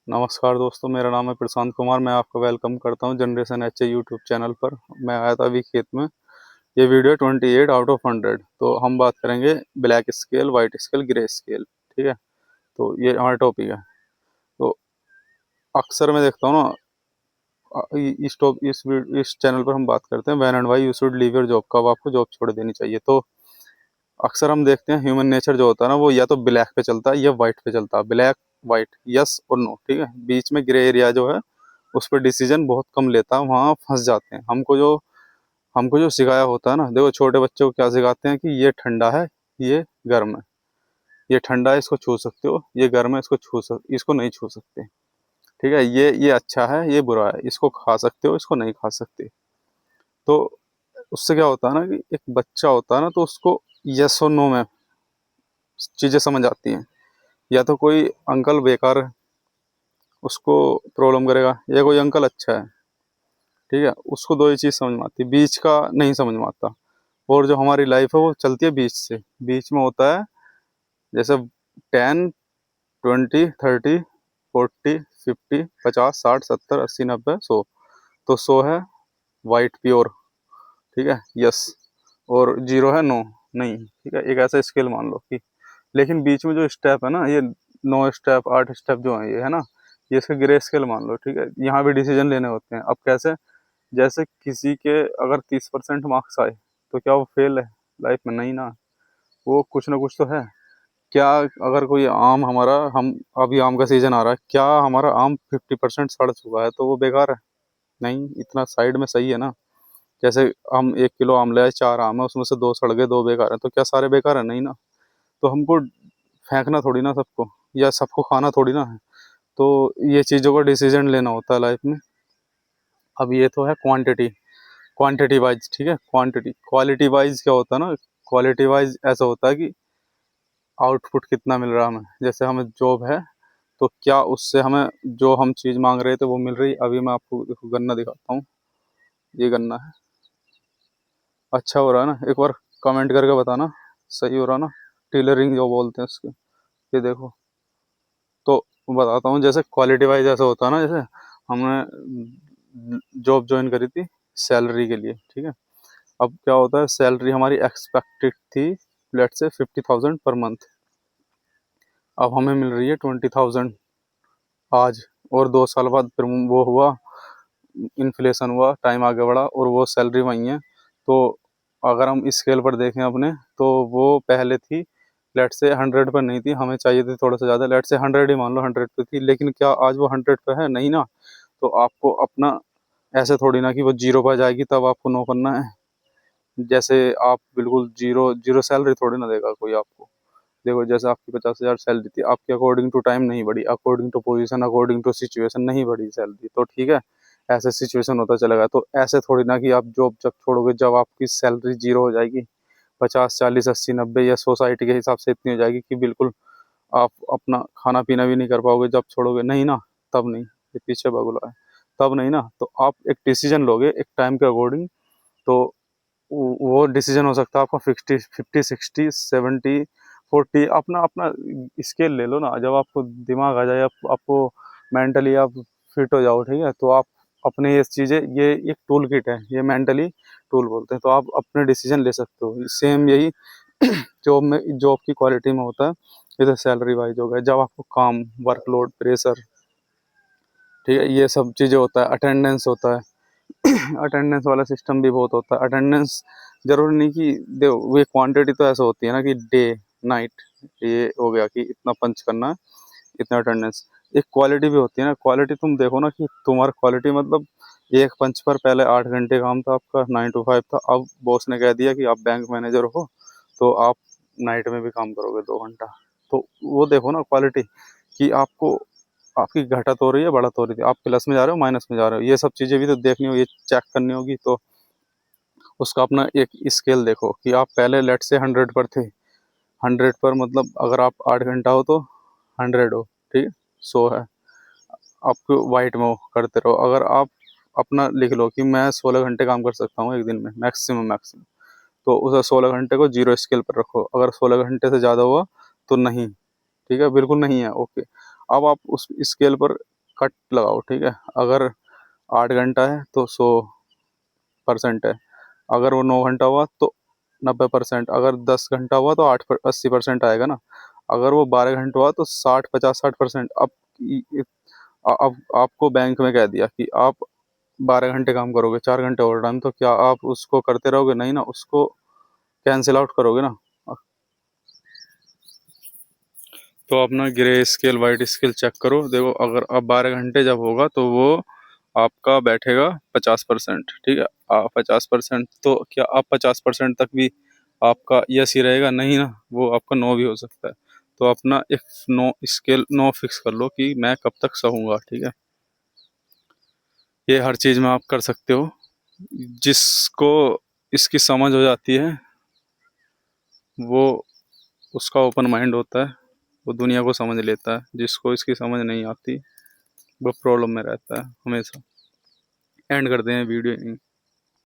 नमस्कार दोस्तों, मेरा नाम है प्रशांत कुमार। मैं आपका वेलकम करता हूं जनरेशन एच यूट्यूब चैनल पर। मैं आया था अभी खेत में। ये वीडियो 28 आउट ऑफ 100। तो हम बात करेंगे black scale, white scale, grey scale. ठीक है, तो ये हमारा टॉपिक है। तो अक्सर मैं देखता हूँ ना, इस चैनल पर हम बात करते हैं when and why you should leave your job, कब आपको जॉब छोड़ देनी चाहिए। तो अक्सर हम देखते हैं ह्यूमन नेचर जो होता है ना, वो या तो ब्लैक पे चलता है या वाइट पे चलता है। ब्लैक वाइट, यस और नो। ठीक है, बीच में ग्रे एरिया जो है उस पर डिसीजन बहुत कम लेता है, वहाँ फंस जाते हैं। हमको जो सिखाया होता है ना, देखो छोटे बच्चों को क्या सिखाते हैं कि ये ठंडा है, ये गर्म है, ये ठंडा है इसको छू सकते हो, ये गर्म है इसको नहीं छू सकते। ठीक है, ये अच्छा है, ये बुरा है, इसको खा सकते हो, इसको नहीं खा सकते। तो उससे क्या होता है ना कि एक बच्चा होता है ना, तो उसको यस और नो में चीजें समझ आती हैं। या तो कोई अंकल बेकार है, उसको प्रॉब्लम करेगा, या कोई अंकल अच्छा है। ठीक है, उसको दो ही चीज समझ में आती है, बीच का नहीं समझ में आता। और जो हमारी लाइफ है वो चलती है बीच से। बीच में होता है जैसे 10, 20, 30, 40, 50, 60, 70, 80, 90, 100। तो 100 है वाइट प्योर, ठीक है, यस। और 0 है नो, नहीं। ठीक है, एक ऐसा स्केल मान लो कि, लेकिन बीच में जो स्टेप है ना, ये 9 स्टेप 8 स्टेप जो है, ये है ना, ये इसका ग्रे स्केल मान लो। ठीक है, यहाँ भी डिसीजन लेने होते हैं। अब कैसे? जैसे किसी के अगर 30% मार्क्स आए, तो क्या वो फेल है लाइफ में? नहीं ना, वो कुछ ना कुछ तो है। क्या अगर कोई आम हमारा, हम अभी आम का सीजन आ रहा है, क्या हमारा आम 50% सड़ चुका है तो वो बेकार है? नहीं, इतना साइड में सही है ना। जैसे हम 1 किलो आम ले आए, 4 आम है, उसमें से 2 सड़ गए, 2 बेकार है, तो क्या सारे बेकार है? नहीं ना। तो हमको फेंकना थोड़ी ना सबको, या सबको खाना थोड़ी ना है। तो ये चीज़ों का डिसीजन लेना होता है लाइफ में। अब ये तो है क्वांटिटी, क्वांटिटी वाइज। ठीक है, क्वांटिटी। क्वालिटी वाइज क्या होता है ना, क्वालिटी वाइज ऐसा होता है कि आउटपुट कितना मिल रहा है हमें। जैसे हमें जॉब है, तो क्या उससे हमें जो हम चीज़ मांग रहे थे वो मिल रही। अभी मैं आपको देखो गन्ना दिखाता हूँ, ये गन्ना है, अच्छा हो रहा है ना? एक बार कमेंट करके बताना सही हो रहा ना, टेलरिंग जो बोलते हैं उसके। ये देखो, तो बताता हूँ। जैसे क्वालिटी वाइज ऐसा होता है ना, जैसे हमने जॉब ज्वाइन करी थी सैलरी के लिए। ठीक है, अब क्या होता है, सैलरी हमारी एक्सपेक्टेड थी लेट से 50,000 पर मंथ। अब हमें मिल रही है 20,000 आज। और 2 साल बाद फिर वो हुआ, इन्फ्लेशन हुआ, टाइम आगे बढ़ा, और वो सैलरी वही है। तो अगर हम स्केल पर देखें अपने, तो वो पहले थी लेट से 100 पर नहीं थी, हमें चाहिए थी थोड़ा सा ज़्यादा, लेट से 100 ही मान लो, 100 पे थी। लेकिन क्या आज वो 100 पे है? नहीं ना। तो आपको अपना, ऐसे थोड़ी ना कि वो 0 पर जाएगी तब आपको नो करना है। जैसे आप बिल्कुल जीरो जीरो सैलरी थोड़ी ना देगा कोई आपको। देखो, जैसे आपकी 50,000 सैलरी थी, आपकी अकॉर्डिंग टू टाइम नहीं बढ़ी, according to position, according to situation नहीं बढ़ी सैलरी, तो ठीक है, ऐसे सिचुएशन होता चलेगा। तो ऐसे थोड़ी ना कि आप जॉब जब छोड़ोगे, जब आपकी सैलरी 0 हो जाएगी, 50, 40, 80, 90, या सोसाइटी के हिसाब से इतनी हो जाएगी कि बिल्कुल आप अपना खाना पीना भी नहीं कर पाओगे जब छोड़ोगे। नहीं ना, तब नहीं। ये पीछे बगुला है, तब नहीं ना। तो आप एक डिसीजन लोगे एक टाइम के अकॉर्डिंग, तो वो डिसीजन हो सकता है आपका 50, 50, 60, 70, 40। अपना अपना स्केल ले लो ना, जब आपको दिमाग आ जाए, आपको मेंटली आप फिट हो जाओ, ठीक है, तो आप अपने ये चीज़ें, ये एक टूल किट है, ये मेंटली टूल बोलते हैं, तो आप अपने डिसीजन ले सकते हो। सेम यही जॉब में, जॉब की क्वालिटी में होता है। ये तो सैलरी वाइज हो गया। जब आपको काम, वर्कलोड, प्रेशर, ठीक है, ये सब चीज़ें होता है, अटेंडेंस होता है। अटेंडेंस वाला सिस्टम भी बहुत होता है। अटेंडेंस जरूरी नहीं कि देखो, ये क्वांटिटी तो ऐसा होती है ना कि डे नाइट, ये हो गया कि इतना पंच करना है, इतना अटेंडेंस। एक क्वालिटी भी होती है ना, क्वालिटी तुम देखो ना कि तुम्हारा क्वालिटी मतलब, एक पंच पर पहले 8 घंटे काम था आपका, 9 to 5 था। अब बॉस ने कह दिया कि आप बैंक मैनेजर हो, तो आप नाइट में भी काम करोगे 2 घंटा। तो वो देखो ना क्वालिटी, कि आपको, आपकी घटत हो रही है, बढ़त हो रही थी, आप प्लस में जा रहे हो, माइनस में जा रहे हो, ये सब चीज़ें भी तो देखनी होगी, चेक करनी होगी। तो उसका अपना एक स्केल देखो कि आप पहले लेट से 100 पर थे। 100 पर मतलब अगर आप 8 घंटा हो तो 100 हो, ठीक है, 100 है। आपको वाइट में करते रहो। अगर आप अपना लिख लो कि मैं 16 घंटे काम कर सकता हूँ एक दिन में, मैक्सिमम मैक्सिमम, तो उसे 16 घंटे को 0 स्केल पर रखो। अगर 16 घंटे से ज़्यादा हुआ तो नहीं, ठीक है, बिल्कुल नहीं है, ओके। अब आप उस स्केल पर कट लगाओ, ठीक है। अगर 8 घंटा है तो 100% है, अगर वो 9 घंटा हुआ तो 90%, अगर 10 घंटा हुआ तो 80% आएगा ना। अगर वो 12 घंटा हुआ तो 60-50-60%। अब आपको बैंक में कह दिया कि आप 12 घंटे काम करोगे, 4 घंटे ओवर टाइम, तो क्या आप उसको करते रहोगे? नहीं ना, उसको कैंसिल आउट करोगे ना। तो अपना grey scale white scale check करो, देखो अगर अब 12 घंटे जब होगा तो वो आपका बैठेगा 50%, ठीक है। 50%, तो क्या आप 50% तक भी आपका यस ही रहेगा? नहीं ना, वो आपका नो भी हो सकता है। तो अपना एक नो स्केल नो फिक्स कर लो कि मैं कब तक सहूँगा, ठीक है। ये हर चीज़ में आप कर सकते हो। जिसको इसकी समझ हो जाती है वो, उसका ओपन माइंड होता है, वो दुनिया को समझ लेता है। जिसको इसकी समझ नहीं आती वो प्रॉब्लम में रहता है हमेशा। एंड करते हैं वीडियो।